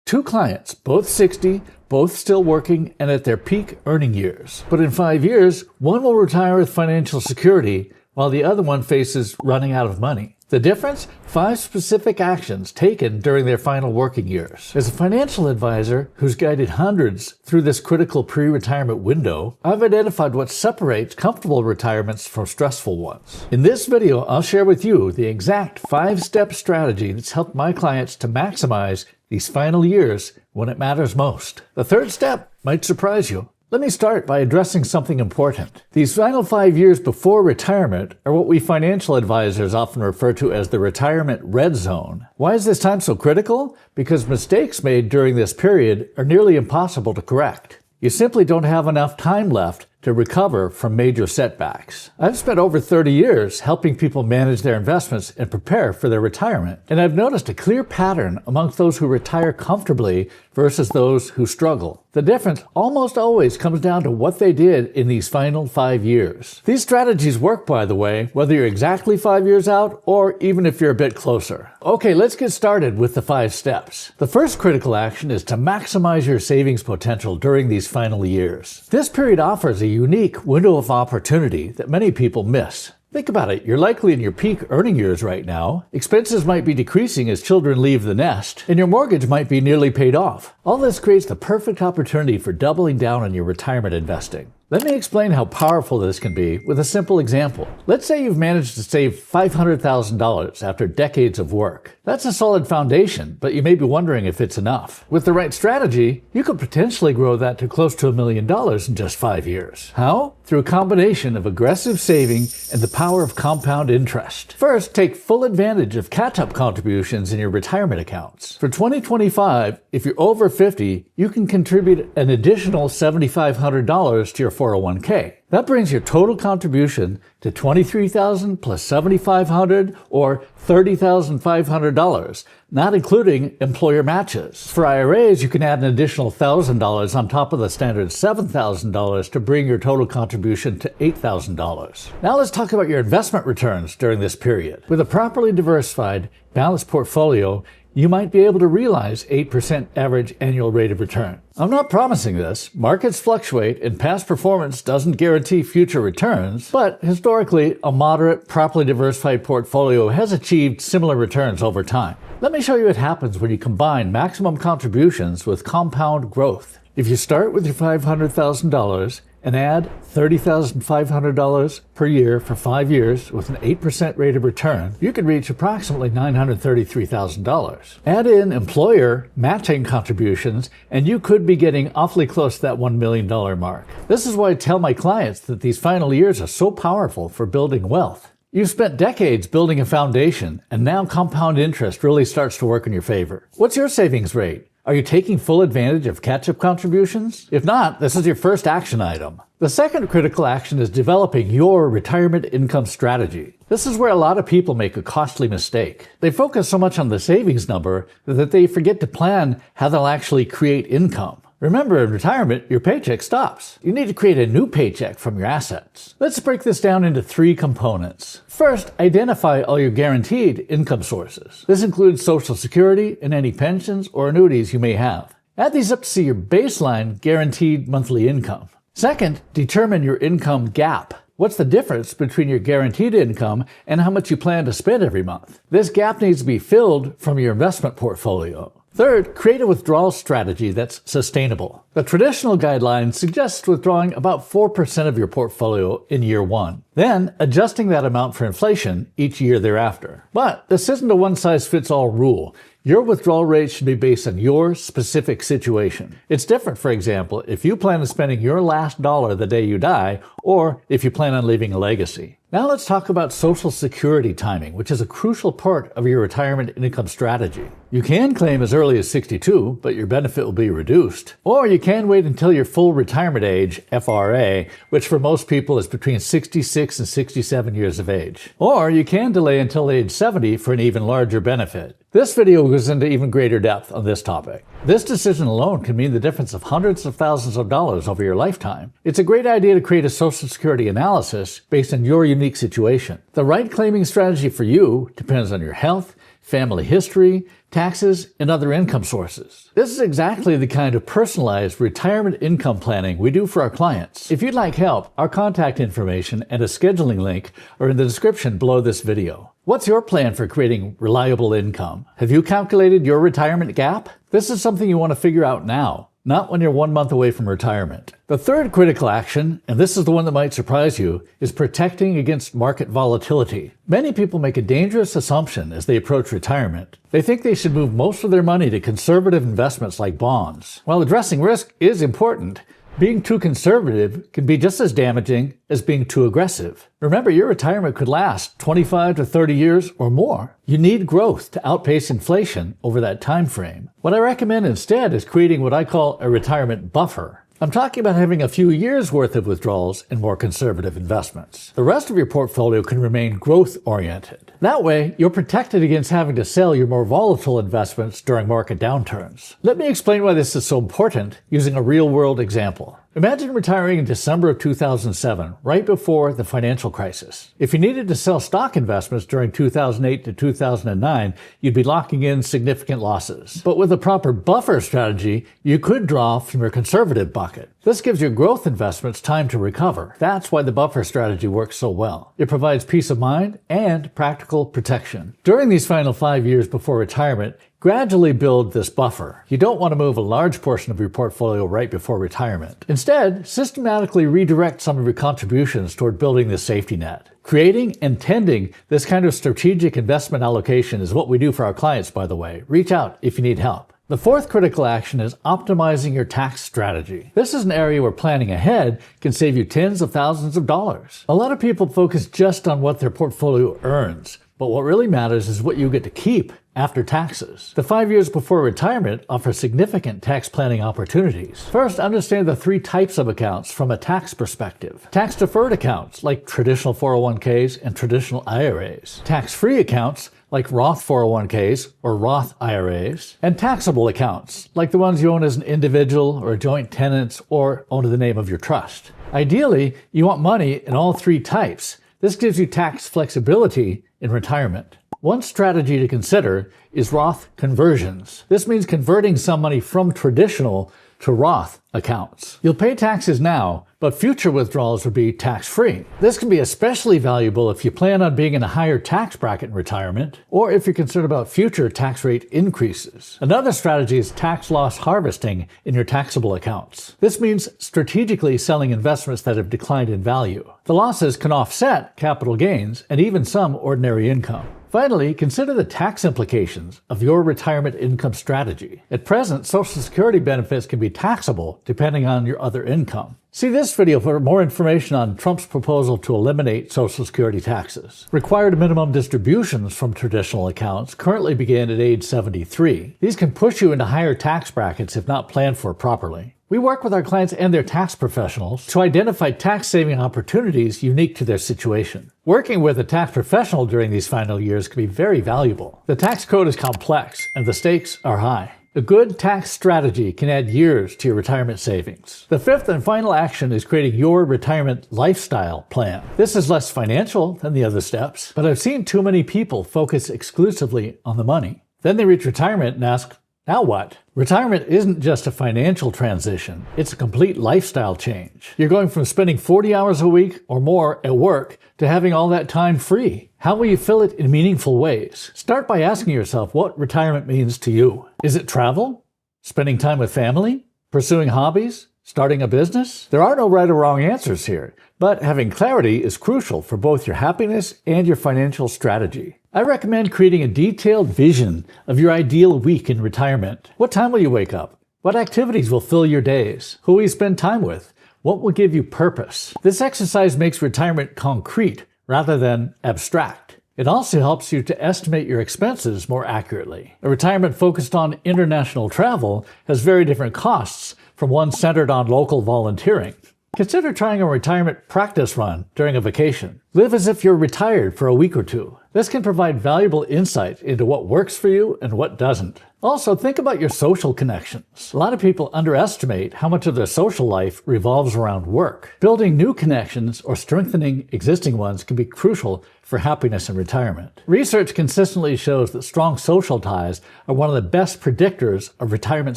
Two clients, both 60, both still working and at their peak earning years. But in 5 years, one will retire with financial security while the other one faces running out of money. The difference? 5 specific actions taken during their final working years. As a financial advisor who's guided hundreds through this critical pre-retirement window, I've identified what separates comfortable retirements from stressful ones. In this video, I'll share with you the exact 5-step strategy that's helped my clients to maximize these final years when it matters most. The third step might surprise you. Let me start by addressing something important. These final 5 years before retirement are what we financial advisors often refer to as the retirement red zone. Why is this time so critical? Because mistakes made during this period are nearly impossible to correct. You simply don't have enough time left to recover from major setbacks. I've spent over 30 years helping people manage their investments and prepare for their retirement, and I've noticed a clear pattern amongst those who retire comfortably versus those who struggle. The difference almost always comes down to what they did in these final 5 years. These strategies work, by the way, whether you're exactly 5 years out or even if you're a bit closer. Okay, let's get started with the 5 steps. The first critical action is to maximize your savings potential during these final years. This period offers a unique window of opportunity that many people miss. Think about it. You're likely in your peak earning years right now. Expenses might be decreasing as children leave the nest, and your mortgage might be nearly paid off. All this creates the perfect opportunity for doubling down on your retirement investing. Let me explain how powerful this can be with a simple example. Let's say you've managed to save $500,000 after decades of work. That's a solid foundation, but you may be wondering if it's enough. With the right strategy, you could potentially grow that to close to $1 million in just 5 years. How? Through a combination of aggressive saving and the power of compound interest. First, take full advantage of catch-up contributions in your retirement accounts. For 2025, if you're over 50, you can contribute an additional $7,500 to your 401k. That brings your total contribution to $23,000 plus $7,500 or $30,500, not including employer matches. For IRAs, you can add an additional $1,000 on top of the standard $7,000 to bring your total contribution to $8,000. Now let's talk about your investment returns during this period. With a properly diversified, balanced portfolio, you might be able to realize 8% average annual rate of return. I'm not promising this. Markets fluctuate and past performance doesn't guarantee future returns, but historically, a moderate, properly diversified portfolio has achieved similar returns over time. Let me show you what happens when you combine maximum contributions with compound growth. If you start with your $500,000 and add $30,500 per year for 5 years with an 8% rate of return, you could reach approximately $933,000. Add in employer matching contributions, and you could be getting awfully close to that $1 million mark. This is why I tell my clients that these final years are so powerful for building wealth. You've spent decades building a foundation, and now compound interest really starts to work in your favor. What's your savings rate? Are you taking full advantage of catch-up contributions? If not, this is your first action item. The second critical action is developing your retirement income strategy. This is where a lot of people make a costly mistake. They focus so much on the savings number that they forget to plan how they'll actually create income. Remember, in retirement, your paycheck stops. You need to create a new paycheck from your assets. Let's break this down into 3 components. First, identify all your guaranteed income sources. This includes Social Security and any pensions or annuities you may have. Add these up to see your baseline guaranteed monthly income. Second, determine your income gap. What's the difference between your guaranteed income and how much you plan to spend every month? This gap needs to be filled from your investment portfolio. Third, create a withdrawal strategy that's sustainable. The traditional guideline suggests withdrawing about 4% of your portfolio in year 1, then adjusting that amount for inflation each year thereafter. But this isn't a one-size-fits-all rule. Your withdrawal rate should be based on your specific situation. It's different, for example, if you plan on spending your last dollar the day you die, or if you plan on leaving a legacy. Now let's talk about Social Security timing, which is a crucial part of your retirement income strategy. You can claim as early as 62, but your benefit will be reduced. Or you can wait until your full retirement age, FRA, which for most people is between 66 and 67 years of age. Or you can delay until age 70 for an even larger benefit. This video goes into even greater depth on this topic. This decision alone can mean the difference of hundreds of thousands of dollars over your lifetime. It's a great idea to create a Social Security analysis based on your unique situation. The right claiming strategy for you depends on your health, family history, taxes, and other income sources. This is exactly the kind of personalized retirement income planning we do for our clients. If you'd like help, our contact information and a scheduling link are in the description below this video. What's your plan for creating reliable income? Have you calculated your retirement gap? This is something you want to figure out now, not when you're 1 month away from retirement. The third critical action, and this is the one that might surprise you, is protecting against market volatility. Many people make a dangerous assumption as they approach retirement. They think they should move most of their money to conservative investments like bonds. While addressing risk is important, being too conservative can be just as damaging as being too aggressive. Remember, your retirement could last 25 to 30 years or more. You need growth to outpace inflation over that time frame. What I recommend instead is creating what I call a retirement buffer. I'm talking about having a few years' worth of withdrawals in more conservative investments. The rest of your portfolio can remain growth-oriented. That way, you're protected against having to sell your more volatile investments during market downturns. Let me explain why this is so important using a real-world example. Imagine retiring in December of 2007, right before the financial crisis. If you needed to sell stock investments during 2008 to 2009, you'd be locking in significant losses. But with a proper buffer strategy, you could draw from your conservative bucket. This gives your growth investments time to recover. That's why the buffer strategy works so well. It provides peace of mind and practical protection. During these final 5 years before retirement, gradually build this buffer. You don't want to move a large portion of your portfolio right before retirement. Instead, systematically redirect some of your contributions toward building this safety net. Creating and tending this kind of strategic investment allocation is what we do for our clients, by the way. Reach out if you need help. The fourth critical action is optimizing your tax strategy. This is an area where planning ahead can save you tens of thousands of dollars. A lot of people focus just on what their portfolio earns, but what really matters is what you get to keep after taxes. The 5 years before retirement offer significant tax planning opportunities. First, understand the 3 types of accounts from a tax perspective. Tax-deferred accounts, like traditional 401ks and traditional IRAs. Tax-free accounts, like Roth 401ks or Roth IRAs. And taxable accounts, like the ones you own as an individual or a joint tenants or own in the name of your trust. Ideally, you want money in all 3 types. This gives you tax flexibility in retirement. One strategy to consider is ROTH conversions. This means converting some money from traditional to Roth accounts. You'll pay taxes now, but future withdrawals would be tax-free. This can be especially valuable if you plan on being in a higher tax bracket in retirement, or if you're concerned about future tax rate increases. Another strategy is tax loss harvesting in your taxable accounts. This means strategically selling investments that have declined in value. The losses can offset capital gains and even some ordinary income. Finally, consider the tax implications of your retirement income strategy. At present, Social Security benefits can be taxable depending on your other income. See this video for more information on Trump's proposal to eliminate Social Security taxes. Required minimum distributions from traditional accounts currently begin at age 73. These can push you into higher tax brackets if not planned for properly. We work with our clients and their tax professionals to identify tax-saving opportunities unique to their situation. Working with a tax professional during these final years can be very valuable. The tax code is complex and the stakes are high. A good tax strategy can add years to your retirement savings. The fifth and final action is creating your retirement lifestyle plan. This is less financial than the other steps, but I've seen too many people focus exclusively on the money. Then they reach retirement and ask, now what? Retirement isn't just a financial transition, it's a complete lifestyle change. You're going from spending 40 hours a week or more at work to having all that time free. How will you fill it in meaningful ways? Start by asking yourself what retirement means to you. Is it travel? Spending time with family? Pursuing hobbies? Starting a business? There are no right or wrong answers here, but having clarity is crucial for both your happiness and your financial strategy. I recommend creating a detailed vision of your ideal week in retirement. What time will you wake up? What activities will fill your days? Who will you spend time with? What will give you purpose? This exercise makes retirement concrete rather than abstract. It also helps you to estimate your expenses more accurately. A retirement focused on international travel has very different costs from one centered on local volunteering. Consider trying a retirement practice run during a vacation. Live as if you're retired for a week or two. This can provide valuable insight into what works for you and what doesn't. Also, think about your social connections. A lot of people underestimate how much of their social life revolves around work. Building new connections or strengthening existing ones can be crucial for happiness in retirement. Research consistently shows that strong social ties are one of the best predictors of retirement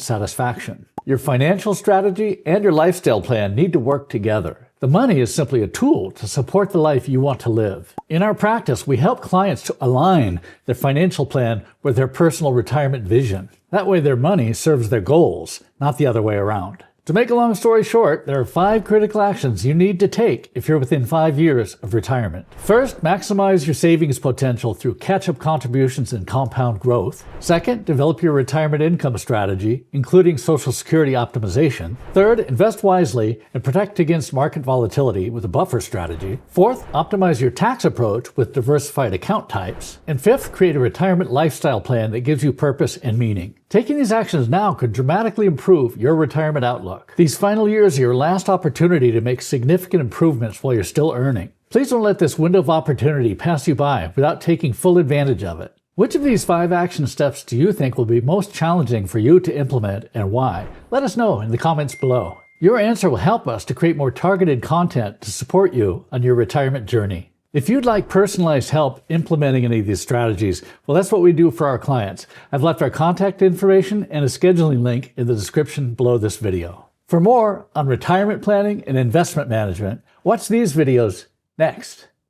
satisfaction. Your financial strategy and your lifestyle plan need to work together. The money is simply a tool to support the life you want to live. In our practice, we help clients to align their financial plan with their personal retirement vision. That way their money serves their goals, not the other way around. To make a long story short, there are 5 critical actions you need to take if you're within 5 years of retirement. First, maximize your savings potential through catch-up contributions and compound growth. Second, develop your retirement income strategy, including Social Security optimization. Third, invest wisely and protect against market volatility with a buffer strategy. Fourth, optimize your tax approach with diversified account types. And fifth, create a retirement lifestyle plan that gives you purpose and meaning. Taking these actions now could dramatically improve your retirement outlook. These final years are your last opportunity to make significant improvements while you're still earning. Please don't let this window of opportunity pass you by without taking full advantage of it. Which of these 5 action steps do you think will be most challenging for you to implement and why? Let us know in the comments below. Your answer will help us to create more targeted content to support you on your retirement journey. If you'd like personalized help implementing any of these strategies, well, that's what we do for our clients. I've left our contact information and a scheduling link in the description below this video. For more on retirement planning and investment management, watch these videos next.